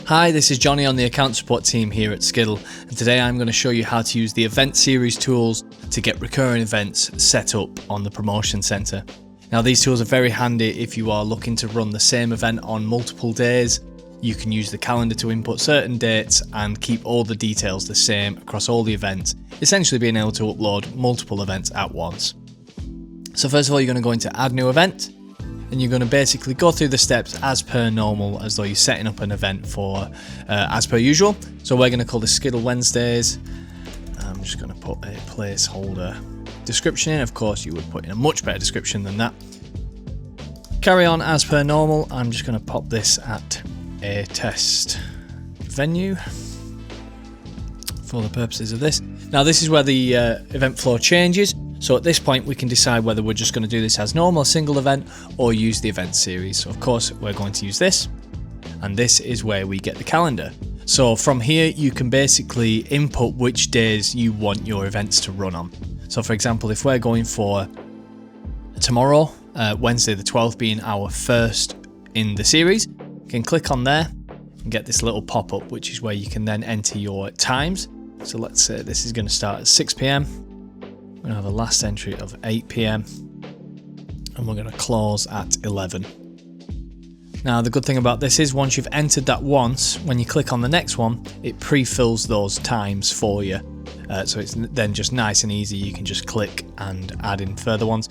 Hi, this is Johnny on the account support team here at Skiddle, and today I'm going to show you how to use the event series tools to get recurring events set up on the promotion center. Now these tools are very handy if you are looking to run the same event on multiple days. You can use the calendar to input certain dates and keep all the details the same across all the events, essentially being able to upload multiple events at once. So first of all, you're going to go into add new event, and you're going to basically go through the steps as per normal, as though you're setting up an event for as per usual. So we're going to call this Skiddle Wednesdays. I'm just going to put a placeholder description in. Of course, you would put in a much better description than that. Carry on as per normal. I'm just going to pop this at a test venue for the purposes of this. Now this is where the event flow changes. So at this point we can decide whether we're just going to do this as normal, a single event, or use the event series. So of course we're going to use this, and this is where we get the calendar. So from here you can basically input which days you want your events to run on. So for example, if we're going for tomorrow, Wednesday the 12th being our first in the series, you can click on there and get this little pop-up, which is where you can then enter your times. So let's say this is going to start at 6 PM. We're going to have a last entry of 8 PM, and we're going to close at 11. Now the good thing about this is once you've entered that once, when you click on the next one, it pre-fills those times for you. So it's then just nice and easy. You can just click and add in further ones.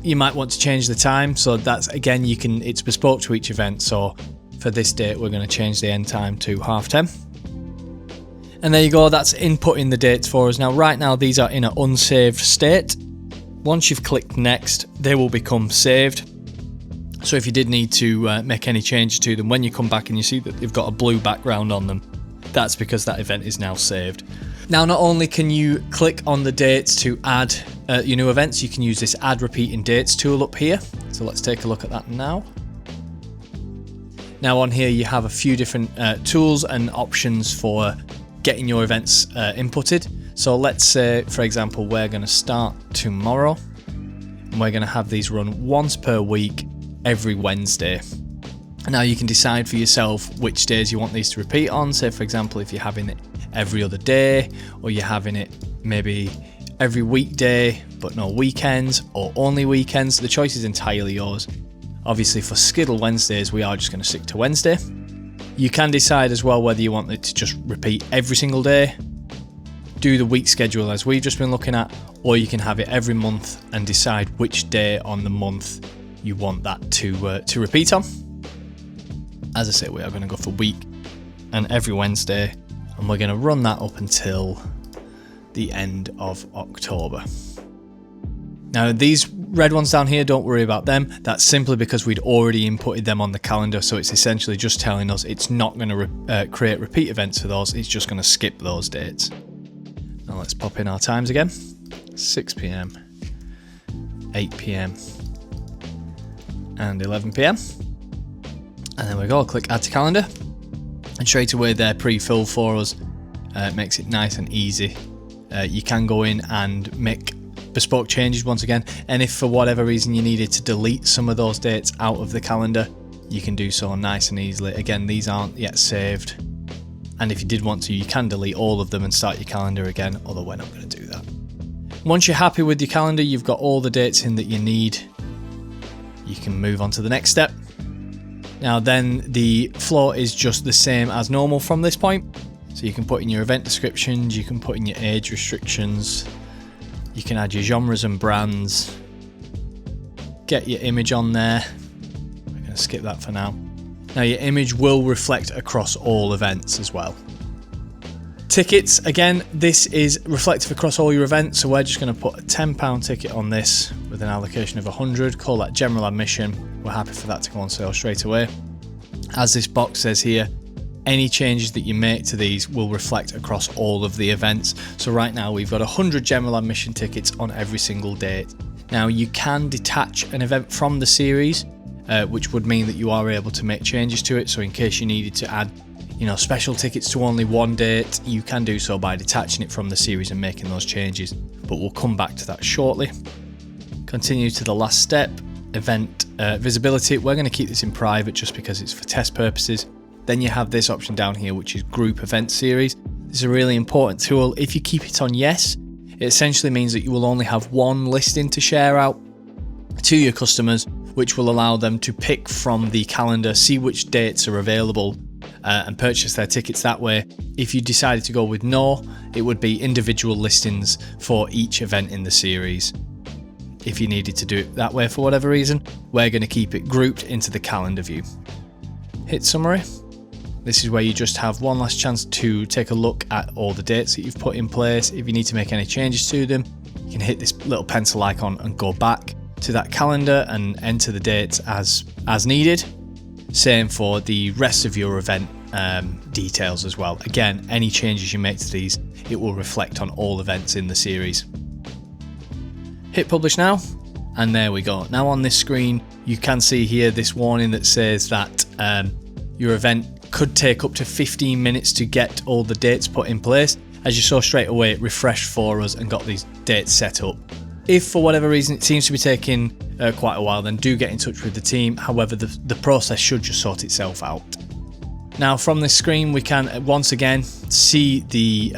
You might want to change the time, so that's again, it's bespoke to each event. So for this date, we're going to change the end time to 10:30. And there you go, that's inputting the dates for us. Now right now these are in an unsaved state. Once you've clicked next, they will become saved. So if you did need to make any changes to them, when you come back and you see that they've got a blue background on them, that's because that event is now saved. Now not only can you click on the dates to add your new events, you can use this add repeating dates tool up here. So let's take a look at that now. Now on here you have a few different tools and options for getting your events inputted. So let's say, for example, we're going to start tomorrow, and we're going to have these run once per week, every Wednesday. Now you can decide for yourself which days you want these to repeat on. Say for example, if you're having it every other day, or you're having it maybe every weekday but no weekends, or only weekends, the choice is entirely yours. Obviously for Skiddle Wednesdays, we are just going to stick to Wednesday. You can decide as well whether you want it to just repeat every single day, do the week schedule as we've just been looking at, or you can have it every month and decide which day on the month you want that to repeat on. As I say, we are going to go for week and every Wednesday, and we're going to run that up until the end of October. Now these red ones down here, don't worry about them. That's simply because we'd already inputted them on the calendar, so it's essentially just telling us it's not going to create repeat events for those, it's just going to skip those dates. Now let's pop in our times again. 6 PM, 8 PM, and 11 PM. And then we go, click add to calendar, and straight away they're pre-filled for us. It makes it nice and easy. You can go in and make bespoke changes once again, and if for whatever reason you needed to delete some of those dates out of the calendar, you can do so nice and easily. Again, these aren't yet saved, and if you did want to, you can delete all of them and start your calendar again, although we're not going to do that. Once you're happy with your calendar, you've got all the dates in that you need, you can move on to the next step. Now then, the flow is just the same as normal from this point. So you can put in your event descriptions, you can put in your age restrictions, you can add your genres and brands, get your image on there. We're going to skip that for now. Now your image will reflect across all events as well. Tickets, again, this is reflective across all your events, so we're just going to put a £10 ticket on this with an allocation of 100, call that general admission. We're happy for that to go on sale straight away. As this box says here, any changes that you make to these will reflect across all of the events. So right now we've got 100 general admission tickets on every single date. Now you can detach an event from the series, which would mean that you are able to make changes to it. So in case you needed to add, special tickets to only one date, you can do so by detaching it from the series and making those changes. But we'll come back to that shortly. Continue to the last step, event visibility. We're going to keep this in private just because it's for test purposes. then you have this option down here, which is group event series. This is a really important tool. If you keep it on yes, it essentially means that you will only have one listing to share out to your customers, which will allow them to pick from the calendar, see which dates are available, and purchase their tickets that way. If you decided to go with no, it would be individual listings for each event in the series. If you needed to do it that way for whatever reason, we're going to keep it grouped into the calendar view. Hit summary. This is where you just have one last chance to take a look at all the dates that you've put in place. If you need to make any changes to them, you can hit this little pencil icon and go back to that calendar and enter the dates as needed. Same for the rest of your event details as well. Again, any changes you make to these, it will reflect on all events in the series. Hit publish now, and there we go. Now on this screen, you can see here this warning that says that your event could take up to 15 minutes to get all the dates put in place. As you saw straight away, it refreshed for us and got these dates set up. If for whatever reason it seems to be taking quite a while, then do get in touch with the team. However, the process should just sort itself out. Now from this screen, we can once again see the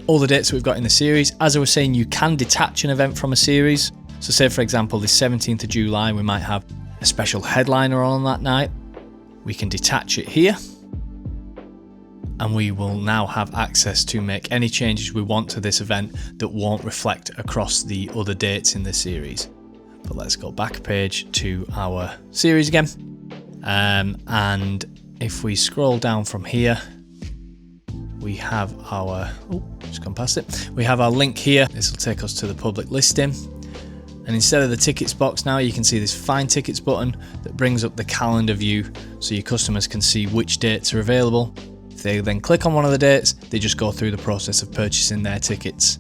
all the dates that we've got in the series. As I was saying, you can detach an event from a series. So say for example, the 17th of July, we might have a special headliner on that night. We can detach it here, and we will now have access to make any changes we want to this event that won't reflect across the other dates in the series. But let's go back a page to our series again. And if we scroll down from here, we have our, just gone past it. We have our link here. This will take us to the public listing. And instead of the tickets box now, you can see this find tickets button that brings up the calendar view so your customers can see which dates are available. If they then click on one of the dates, they just go through the process of purchasing their tickets.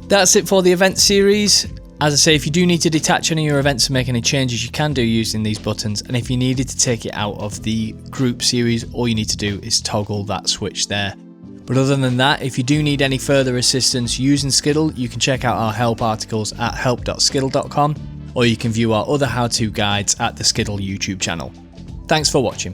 That's it for the event series. As I say, if you do need to detach any of your events and make any changes, you can do using these buttons. And if you needed to take it out of the group series, all you need to do is toggle that switch there. But other than that, if you do need any further assistance using Skiddle, you can check out our help articles at help.skiddle.com, or you can view our other how-to guides at the Skiddle YouTube channel. Thanks for watching.